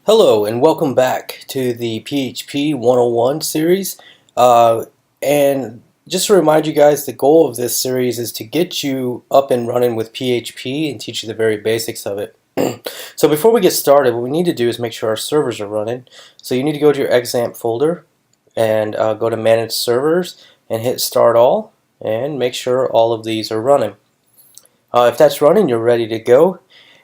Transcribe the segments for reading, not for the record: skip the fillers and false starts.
Hello and welcome back to the PHP 101 series. And just to remind you guys, the goal of this series is to get you up and running with PHP and teach you the very basics of it. So before we get started, what we need to do is make sure our servers are running. So you need to go to your XAMPP folder and go to Manage Servers and hit Start All and make sure all of these are running. If that's running, you're ready to go.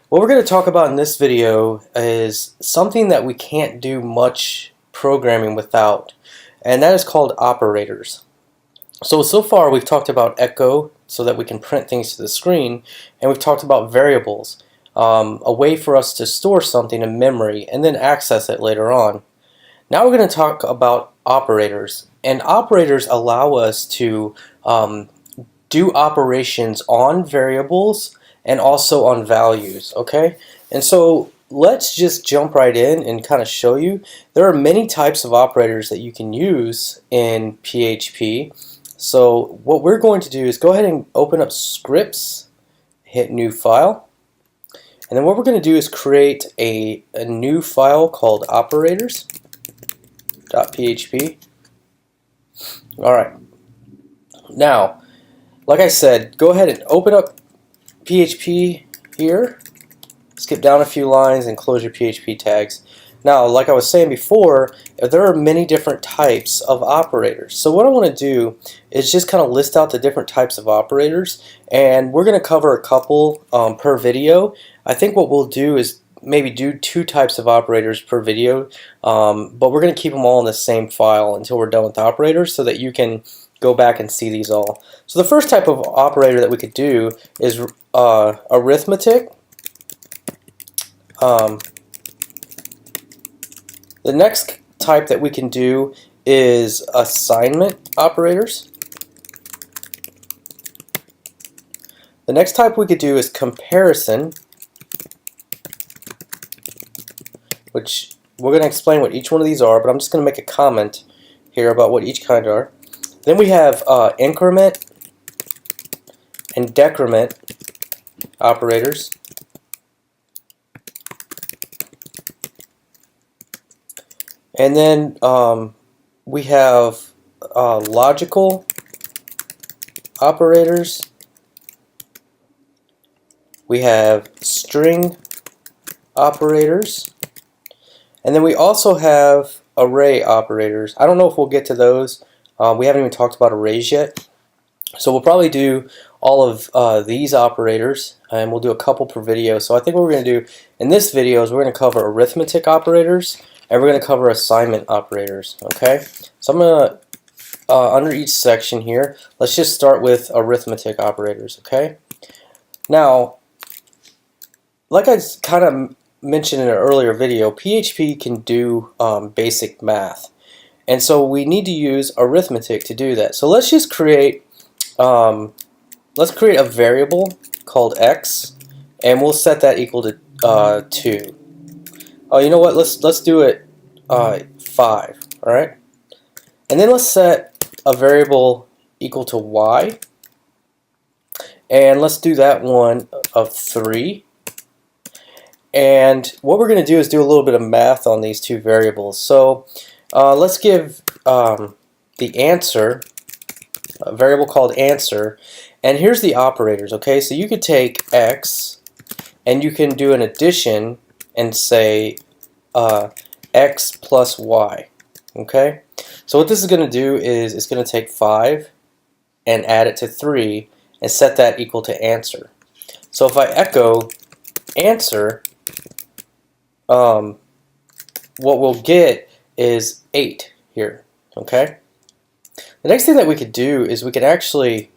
What we're going to talk about in this video is something that we can't do much programming without, and that is called operators. So far we've talked about echo so that we can print things to the screen, and we've talked about variables, a way for us to store something in memory and then access it later on. Now we're going to talk about operators, and operators allow us to do operations on variables and also on values, okay? And so let's just jump right in and kind of show you. There are many types of operators that you can use in PHP. So what we're going to do is go ahead and open up scripts, hit new file, and then what we're going to do is create a new file called operators.php. Alright, now like I said, go ahead and open up PHP here, skip down a few lines and close your PHP tags. Now, like I was saying before, there are many different types of operators. So what I want to do is just kind of list out the different types of operators, and we're going to cover a couple per video. I think what we'll do is maybe do 2 types of operators per video, but we're going to keep them all in the same file until we're done with operators so that you can go back and see these all. So the first type of operator that we could do is arithmetic. The next type that we can do is assignment operators. The next type we could do is comparison, which we're going to explain what each one of these are, but I'm just going to make a comment here about what each kind are. Then we have increment and decrement operators. And then we have logical operators. We have string operators. And then we also have array operators. I don't know if we'll get to those. We haven't even talked about arrays yet. So we'll probably do all of these operators, and we'll do a couple per video. So I think what we're going to do in this video is we're going to cover arithmetic operators, and we're going to cover assignment operators. Okay? So I'm going to, under each section here, let's just start with arithmetic operators. Okay? Now, like I kind of mentioned in an earlier video, PHP can do basic math. And so we need to use arithmetic to do that. So let's just create a variable called x, and we'll set that equal to 2. Oh, you know what? Let's do it 5. All right, and then let's set a variable equal to y, and let's do that one of 3. And what we're going to do is do a little bit of math on these 2 variables. So let's give the answer, a variable called answer, and here's the operators. Okay, so you could take x and you can do an addition and say x plus y. Okay, so what this is going to do is it's going to take 5 and add it to 3 and set that equal to answer. So if I echo answer, what we'll get is 8 here. Okay. The next thing that we could do is we can actually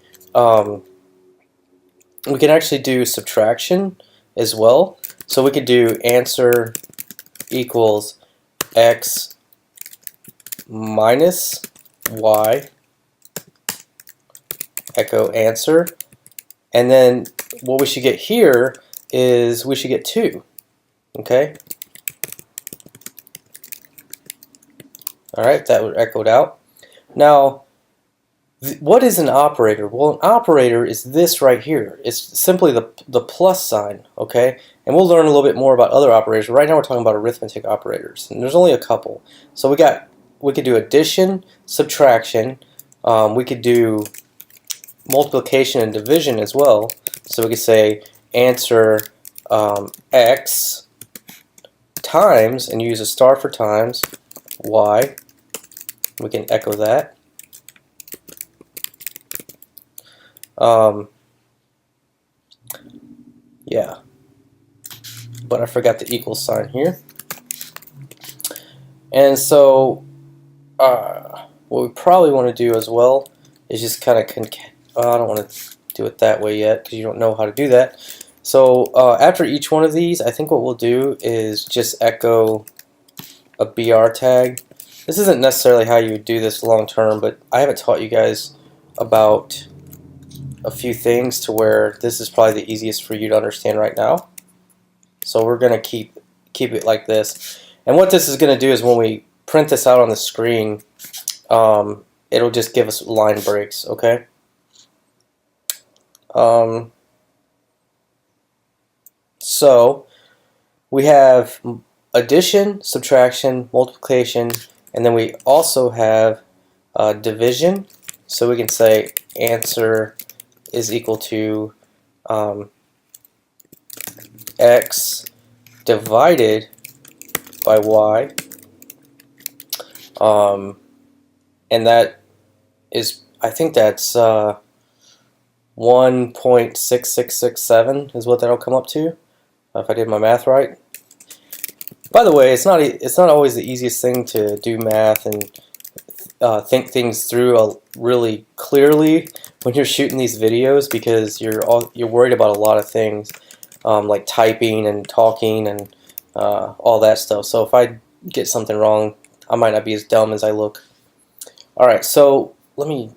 do subtraction as well. So we could do answer equals x minus y, echo answer, and then what we should get here is we should get 2. Okay. Alright, that was echoed out. Now, what is an operator? Well, an operator is this right here. It's simply the plus sign, okay? And we'll learn a little bit more about other operators. Right now we're talking about arithmetic operators, and there's only a couple. So we could do addition, subtraction, we could do multiplication and division as well. So we could say answer x times, and use a star for times, y. We can echo that. Yeah, but I forgot the equal sign here. And so what we probably want to do as well is just kind of I don't want to do it that way yet because you don't know how to do that. So after each one of these, I think what we'll do is just echo a BR tag. This isn't necessarily how you would do this long term, but I haven't taught you guys about a few things to where this is probably the easiest for you to understand right now. So we're going to keep it like this. And what this is going to do is when we print this out on the screen, it'll just give us line breaks, okay? So we have addition, subtraction, multiplication, and then we also have division. So we can say answer is equal to x divided by y, and that is, I think that's 1.6667 is what that'll come up to, if I did my math right. By the way, it's not always the easiest thing to do math and think things through really clearly when you're shooting these videos, because you're worried about a lot of things, like typing and talking and all that stuff. So if I get something wrong, I might not be as dumb as I look. Alright, so where'd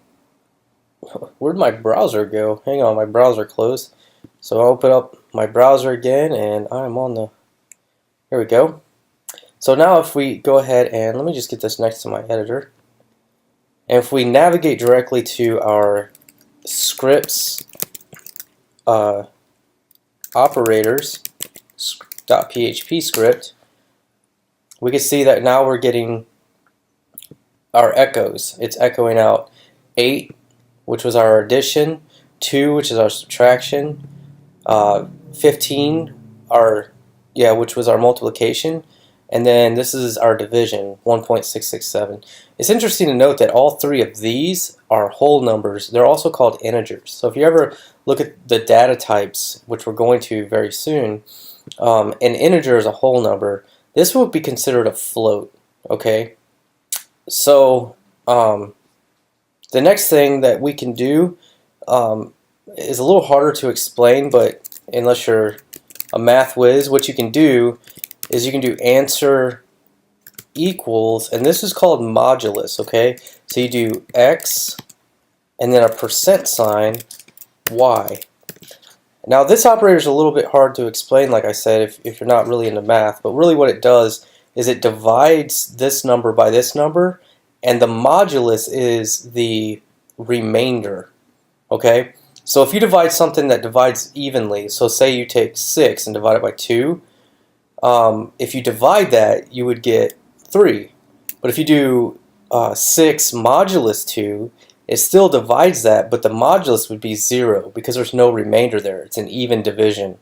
my browser go? Hang on, my browser closed. So I'll open up my browser again, and I'm on the, here we go. So now if we go ahead and, let me just get this next to my editor. And if we navigate directly to our scripts, operators.php script, we can see that now we're getting our echoes. It's echoing out 8, which was our addition, 2, which is our subtraction, 15, which was our multiplication, and then this is our division, 1.667. It's interesting to note that all three of these are whole numbers. They're also called integers. So if you ever look at the data types, which we're going to very soon, an integer is a whole number. This would be considered a float, okay? So the next thing that we can do is a little harder to explain, but unless you're a math whiz, what you can do is you can do answer equals, and this is called modulus, okay? So you do x and then a percent sign y. Now this operator is a little bit hard to explain, like I said, if you're not really into math, but really what it does is it divides this number by this number, and the modulus is the remainder, okay? So if you divide something that divides evenly, so say you take 6 and divide it by 2, if you divide that, you would get 3. But if you do 6 modulus 2, it still divides that, but the modulus would be 0 because there's no remainder there. It's an even division.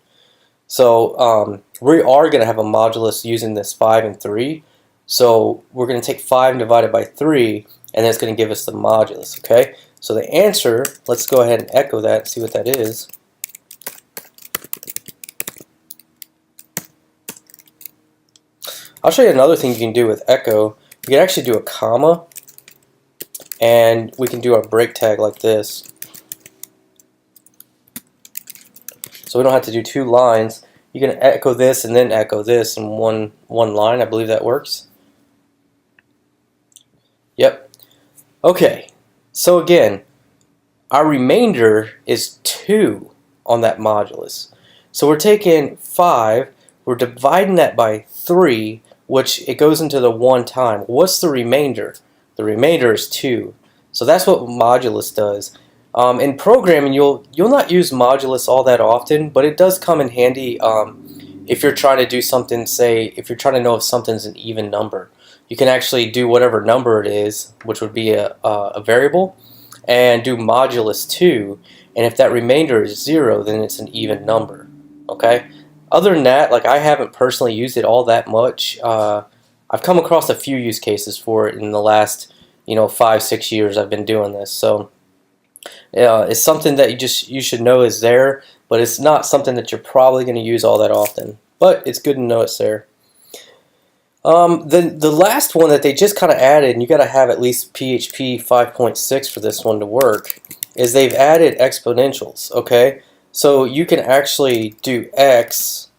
So we are going to have a modulus using this 5 and 3. So we're going to take 5 and divide it by 3, and then it's going to give us the modulus, okay? So the answer, let's go ahead and echo that and see what that is. I'll show you another thing you can do with echo. You can actually do a comma, and we can do our break tag like this. So we don't have to do 2 lines. You can echo this and then echo this in one line. I believe that works. Yep. Okay. So again, our remainder is 2 on that modulus. So we're taking 5, we're dividing that by 3, which it goes into the 1 time. What's the remainder? The remainder is 2. So that's what modulus does. In programming, you'll not use modulus all that often, but it does come in handy if you're trying to do something, say, if you're trying to know if something's an even number, you can actually do whatever number it is, which would be a variable, and do modulus 2, and if that remainder is 0, then it's an even number. Okay? Other than that, like, I haven't personally used it all that much. I've come across a few use cases for it in the last 5-6 years I've been doing this. So it's something that you should know is there, but it's not something that you're probably going to use all that often. But it's good to know it's there. The last one that they just kind of added, and you got to have at least PHP 5.6 for this one to work, is they've added exponentials. Okay, so you can actually do x,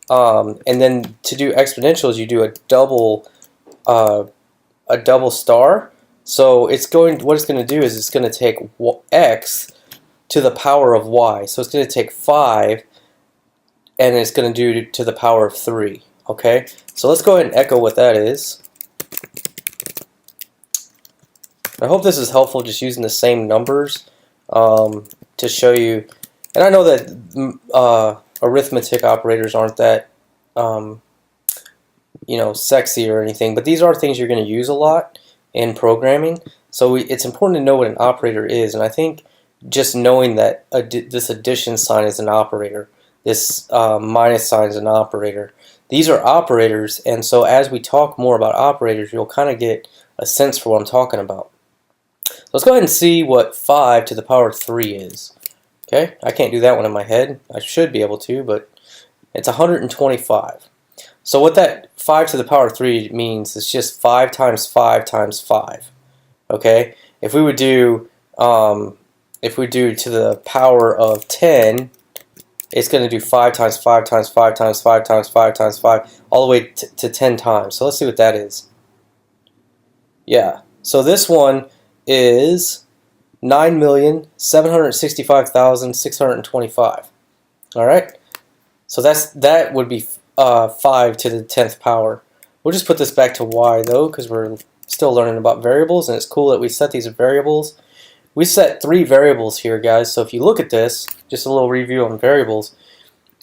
and then to do exponentials, you do a double star. So what it's going to do is it's going to take x to the power of y. So it's going to take 5, and it's going to do to the power of 3. Okay, so let's go ahead and echo what that is. I hope this is helpful, just using the same numbers to show you. And I know that arithmetic operators aren't that sexy or anything, but these are things you're going to use a lot in programming. So it's important to know what an operator is, and I think just knowing that this addition sign is an operator, this minus sign is an operator. These are operators, and so as we talk more about operators, you'll kind of get a sense for what I'm talking about. So let's go ahead and see what 5 to the power of 3 is. Okay, I can't do that one in my head. I should be able to, but it's 125. So what that 5 to the power of 3 means is just 5 times 5 times 5. Okay, if we would do to the power of 10, it's going to do 5 times 5 times 5 times 5 times 5 times 5 all the way to 10 times. So let's see what that is. Yeah, so this one is 9,765,625. All right, so that would be 5 to the 10th power. We'll just put this back to y though, because we're still learning about variables, and it's cool that we set these variables. We set 3 variables here, guys. So if you look at this, just a little review on variables,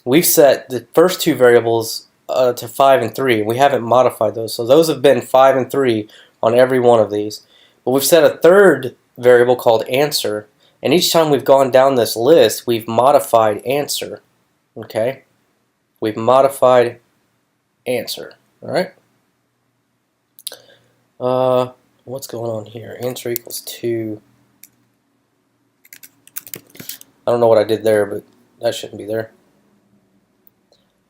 we've set the first 2 variables to 5 and 3. We haven't modified those, so those have been 5 and 3 on every one of these. But we've set a third variable called answer, and each time we've gone down this list, we've modified answer. Okay, we've modified answer. All right. What's going on here? Answer equals 2. I don't know what I did there, but that shouldn't be there.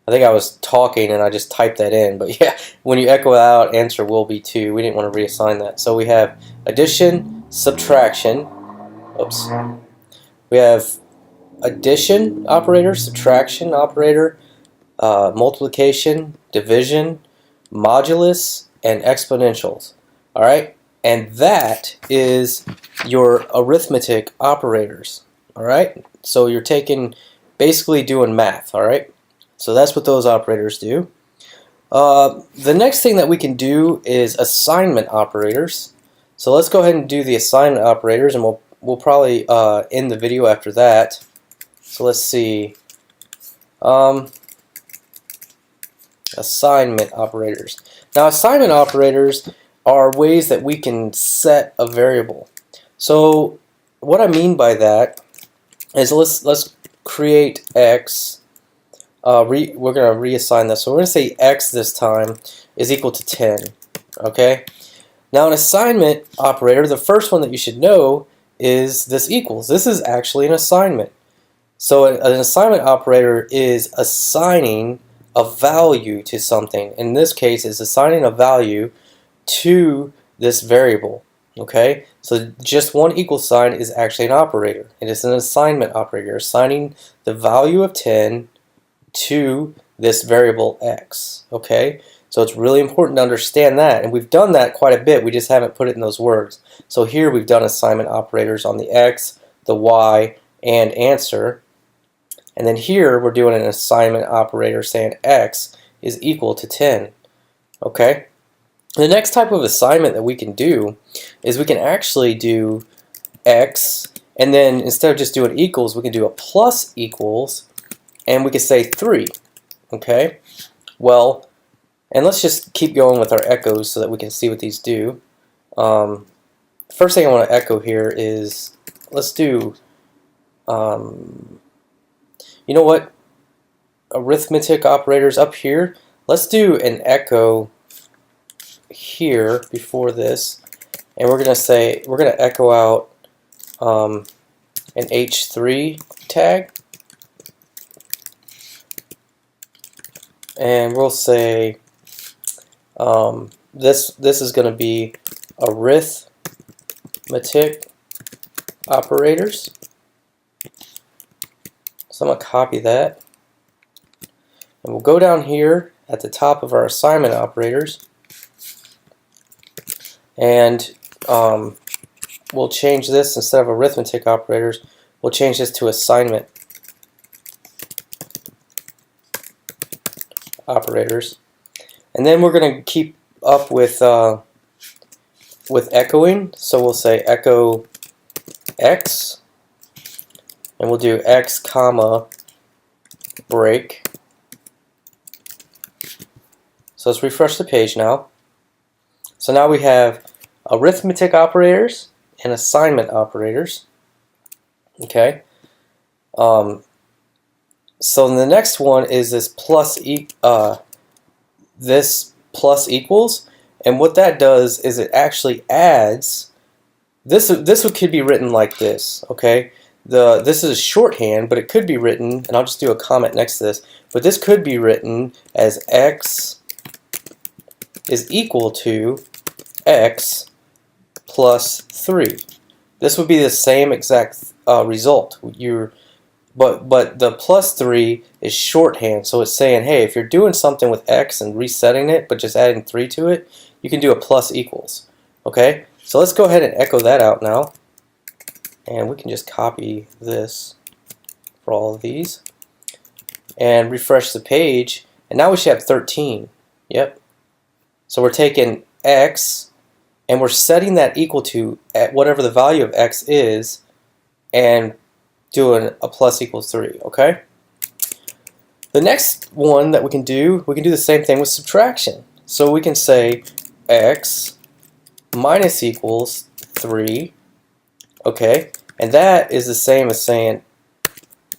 I think I was talking and I just typed that in, but yeah, when you echo out, answer will be 2. We didn't want to reassign that. So we have addition, subtraction. Oops. We have addition operator, subtraction operator, multiplication, division, modulus, and exponentials. All right, and that is your arithmetic operators. All right, so you're basically doing math. All right, so that's what those operators do. The next thing that we can do is assignment operators. So let's go ahead and do the assignment operators, and we'll probably end the video after that. So let's see. Assignment operators. Now, assignment operators are ways that we can set a variable. So what I mean by that is let's create x. We're going to reassign this. So we're going to say x this time is equal to 10. Okay. Now, an assignment operator, the first one that you should know is this equals. This is actually an assignment. So an assignment operator is assigning a value to something. In this case, it's assigning a value to this variable. Okay, so just one equal sign is actually an operator. It is an assignment operator, assigning the value of 10 to this variable x. Okay, so it's really important to understand that, and we've done that quite a bit. We just haven't put it in those words. So here we've done assignment operators on the x, the y, and answer. And then here we're doing an assignment operator saying x is equal to 10. Okay? The next type of assignment that we can do is we can actually do x, and then instead of just doing equals, we can do a plus equals, and we can say 3. Okay, well, and let's just keep going with our echoes so that we can see what these do. First thing I want to echo here is, let's do, you know what, arithmetic operators up here. Let's do an echo here before this, and we're going to echo out an H3 tag, and we'll say this is going to be arithmetic operators. So I'm going to copy that, and we'll go down here at the top of our assignment operators, and we'll change this, instead of arithmetic operators, we'll change this to assignment operators. And then we're going to keep up with echoing, so we'll say echo x, and we'll do x comma break. So let's refresh the page now. So now we have arithmetic operators and assignment operators. Okay. So the next one is this plus equals, and what that does is it actually adds. This could be written like this. Okay. This is shorthand, but it could be written, and I'll just do a comment next to this. But this could be written as x is equal to x plus 3. This would be the same exact result. But the plus 3 is shorthand, so it's saying, hey, if you're doing something with x and resetting it, but just adding 3 to it, you can do a plus equals. Okay, so let's go ahead and echo that out now, and we can just copy this for all of these and refresh the page, and now we should have 13. Yep. So we're taking x and we're setting that equal to at whatever the value of x is, and doing a plus equals 3. Okay. The next one that we can do the same thing with subtraction. So we can say x minus equals 3. Okay, and that is the same as saying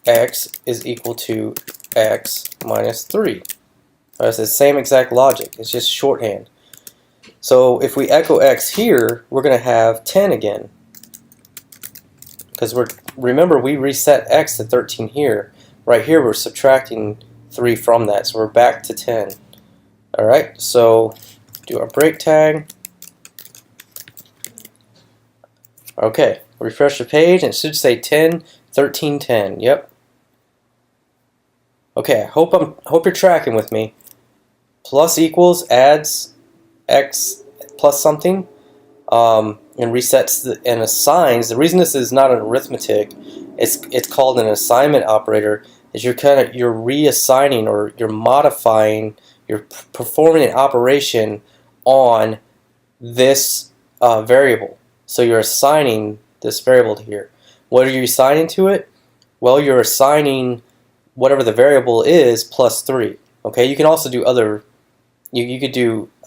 x is equal to x minus 3. It's the same exact logic. It's just shorthand. So if we echo x here, we're going to have 10 again, because remember we reset x to 13 here. Right here we're subtracting 3 from that, so we're back to 10. All right, so do our break tag. Okay, refresh the page, and it should say 10, 13, 10. Yep. Okay, I hope you're tracking with me. Plus equals adds x plus something, and resets and assigns. The reason this is not an arithmetic, it's called an assignment operator, is you're reassigning, or you're modifying, you're performing an operation on this variable. So you're assigning this variable to here. What are you assigning to it? Well, you're assigning whatever the variable is plus 3. Okay, you can also do other. You could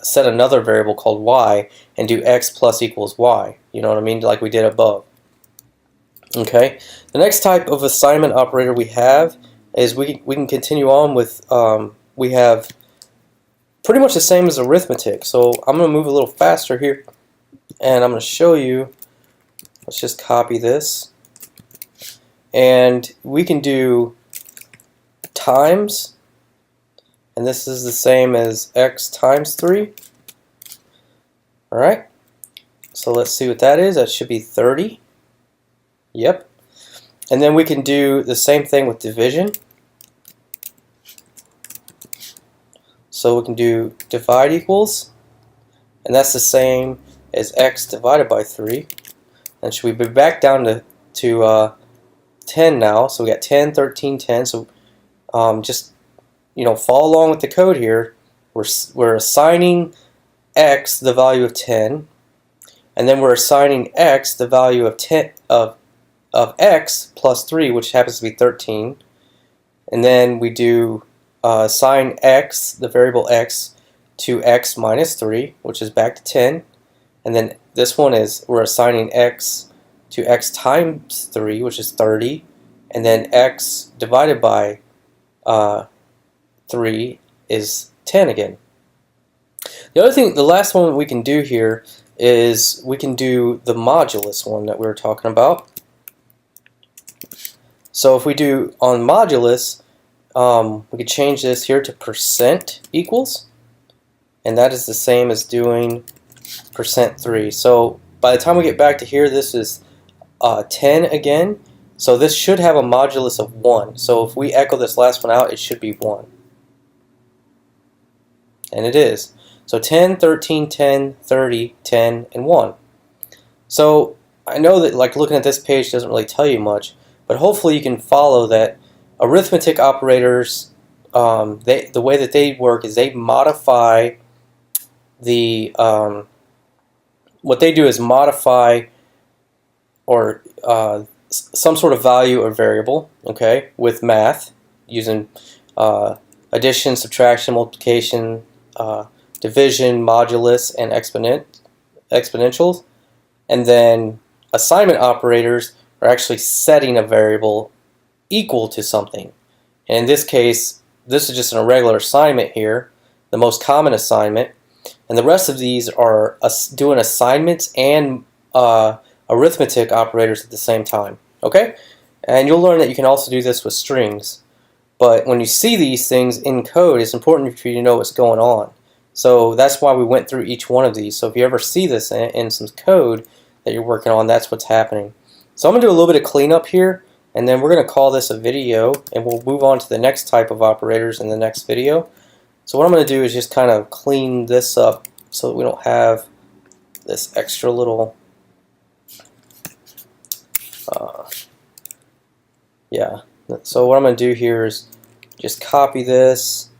set another variable called y and do x plus equals y. You know what I mean? Like we did above. Okay. The next type of assignment operator we have is we can continue on with. We have pretty much the same as arithmetic. So I'm going to move a little faster here, and I'm going to show you. Let's just copy this, and we can do times. And this is the same as x times 3. Alright, so let's see what that is. That should be 30. Yep. And then we can do the same thing with division. So we can do divide equals, and that's the same as x divided by 3. And should we be back down to 10 now? So we got 10, 13, 10. So just follow along with the code here. We're assigning x the value of 10, and then we're assigning x the value of 10 of x plus 3, which happens to be 13. And then we do assign x, the variable x, to x minus 3, which is back to 10. And then this one is we're assigning x to x times 3, which is 30. And then x divided by 3 is 10 again. The other thing, the last one we can do here is we can do the modulus one that we were talking about. So if we do on modulus, we could change this here to percent equals, and that is the same as doing %3. So by the time we get back to here, this is 10 again. So this should have a modulus of 1. So if we echo this last one out, it should be 1. And it is. So 10, 13, 10, 30, 10, and 1. So I know that like looking at this page doesn't really tell you much, but hopefully you can follow that arithmetic operators, the way that they work is they modify the, what they do is modify or some sort of value or variable, okay, with math using addition, subtraction, multiplication, division, modulus, and exponentials. And then assignment operators are actually setting a variable equal to something. And in this case, this is just an irregular assignment here, the most common assignment. And the rest of these are doing assignments and arithmetic operators at the same time. Okay? And you'll learn that you can also do this with strings. But when you see these things in code, it's important for you to know what's going on. So that's why we went through each one of these. So if you ever see this in some code that you're working on, that's what's happening. So I'm going to do a little bit of cleanup here, and then we're going to call this a video, and we'll move on to the next type of operators in the next video. So what I'm going to do is just kind of clean this up so that we don't have this extra little yeah. So what I'm going to do here is just copy this,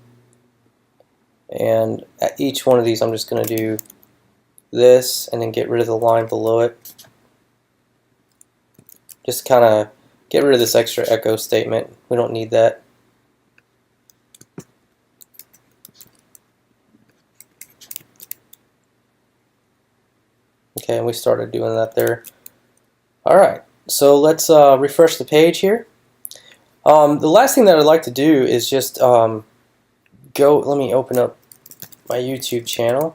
and at each one of these I'm just going to do this and then get rid of the line below it. Just kind of get rid of this extra echo statement. We don't need that. Okay, and we started doing that there. Alright, so let's refresh the page here. The last thing that I'd like to do is just let me open up my YouTube channel.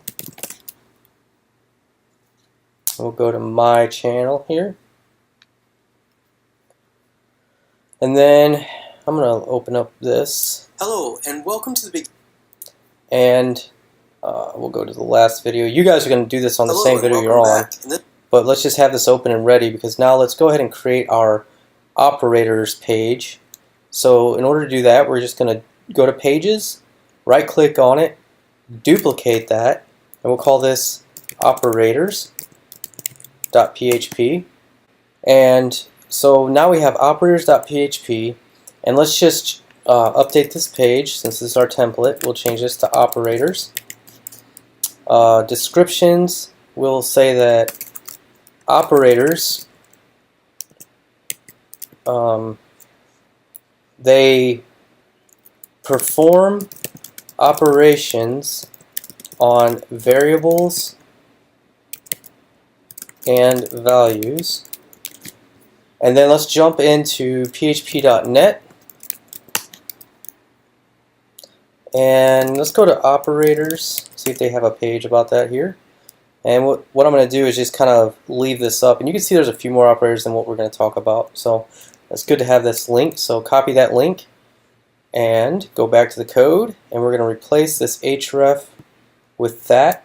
We'll go to my channel here. And then I'm going to open up this. Hello, and welcome to the big. And we'll go to the last video. You guys are going to do this on the same video you're on. But let's just have this open and ready, because now let's go ahead and create our operators page. So in order to do that, we're just going to go to Pages, right-click on it, duplicate that, and we'll call this operators.php. And so now we have operators.php, and let's just update this page. Since this is our template, we'll change this to operators. Descriptions, we'll say that operators, they perform operations on variables and values. And then let's jump into php.net, and let's go to operators, see if they have a page about that here. And what I'm going to do is just kind of leave this up, and you can see there's a few more operators than what we're going to talk about. So it's good to have this link. So copy that link and go back to the code, and we're going to replace this href with that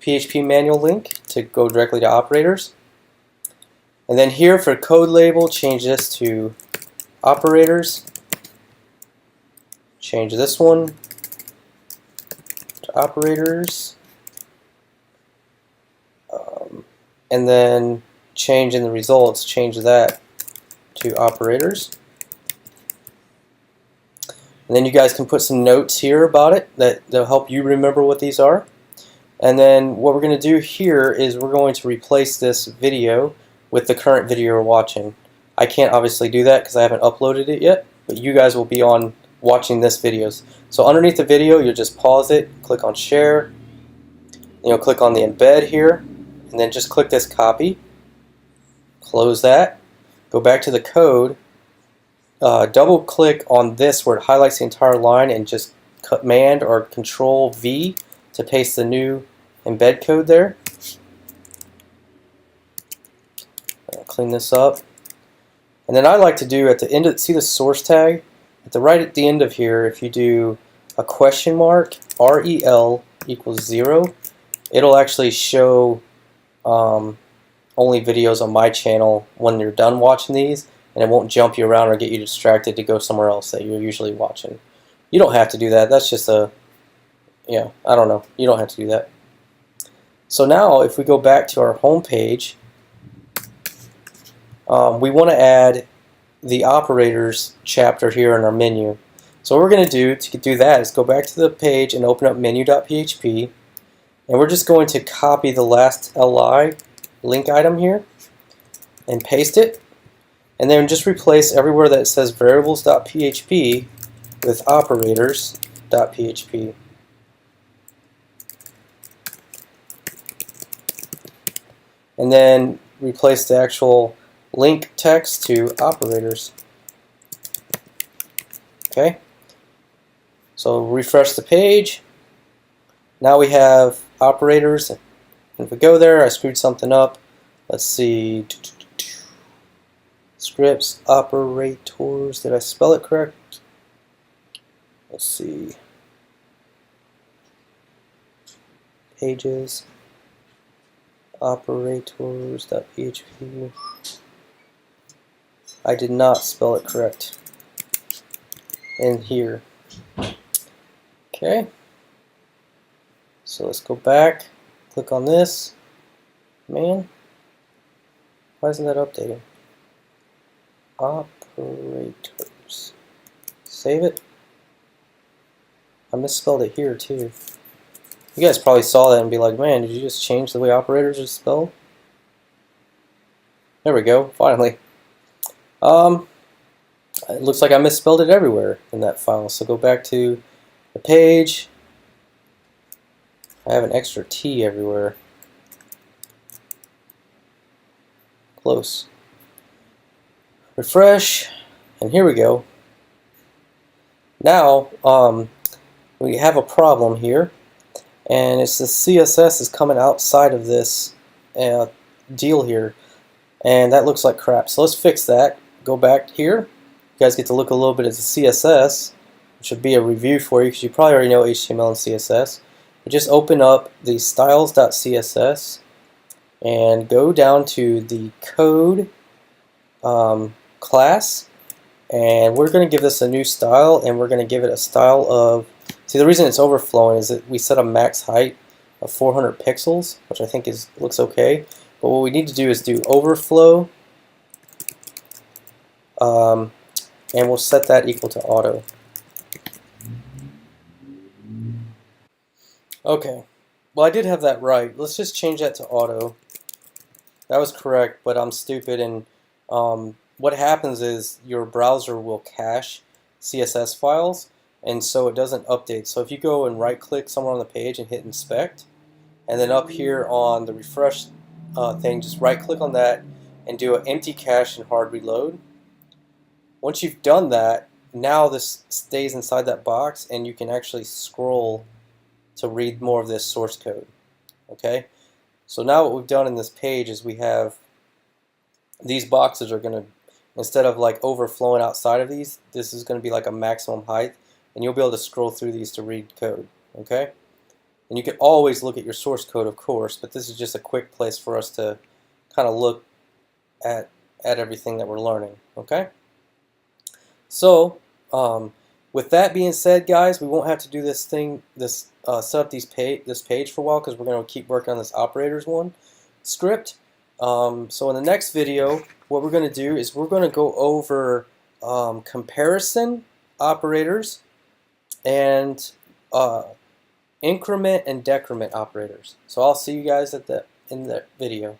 PHP manual link to go directly to operators. And then here for code label, change this to operators. Change this one to operators. And then change in the results, change that to operators. And then you guys can put some notes here about it that'll help you remember what these are. And then what we're going to do here is we're going to replace this video with the current video you're watching. I can't obviously do that because I haven't uploaded it yet, but you guys will be on watching this videos. So underneath the video, you'll just pause it, click on share, and you'll click on the embed here, and then just click this copy, close that, go back to the code, double click on this where it highlights the entire line and just Command or Control V to paste the new embed code there. I'll clean this up. And then I like to do at the end of, see the source tag? Right at the end of here, if you do a question mark, REL equals 0, it'll actually show only videos on my channel when you're done watching these, and it won't jump you around or get you distracted to go somewhere else that you're usually watching. You don't have to do that. That's just a, yeah, I don't know. You don't have to do that. So now if we go back to our home page, we want to add the operators chapter here in our menu. So what we're going to do that is go back to the page and open up menu.php, and we're just going to copy the last li link item here and paste it, and then just replace everywhere that it says variables.php with operators.php. And then replace the actual link text to operators. Okay, so refresh the page. Now we have operators. If we go there, I screwed something up. Let's see. Scripts, operators. Did I spell it correct? Let's see. Pages, operators.php. I did not spell it correct in here. Okay, so let's go back, click on this. Man, why isn't that updating? Operators. Save it. I misspelled it here too. You guys probably saw that and be like, man, did you just change the way operators are spelled? There we go, finally. It looks like I misspelled it everywhere in that file. So go back to the page. I have an extra T everywhere. Close. Refresh, and here we go. Now we have a problem here, and it's the CSS is coming outside of this deal here, and that looks like crap. So let's fix that. Go back here. You guys get to look a little bit at the CSS, which should be a review for you because you probably already know HTML and CSS. But just open up the styles.css and go down to the code class, and we're going to give this a new style, and we're going to give it a style of, see, the reason it's overflowing is that we set a max height of 400 pixels, which I think looks okay. But what we need to do is do overflow, and we'll set that equal to auto. Okay, well, I did have that right. Let's just change that to auto. That was correct, but I'm stupid, and what happens is your browser will cache CSS files, and so it doesn't update. So if you go and right click somewhere on the page and hit inspect, and then up here on the refresh thing, just right click on that and do an empty cache and hard reload. Once you've done that, now this stays inside that box, and you can actually scroll to read more of this source code. Okay, so now what we've done in this page is we have these boxes are going to, instead of like overflowing outside of these, this is going to be like a maximum height, and you'll be able to scroll through these to read code. Okay, and you can always look at your source code, of course, but this is just a quick place for us to kind of look at everything that we're learning. Okay, so with that being said, guys, we won't have to do this set up this page for a while, because we're going to keep working on this operators script. So in the next video, what we're going to do is we're going to go over comparison operators and increment and decrement operators. So I'll see you guys in the video.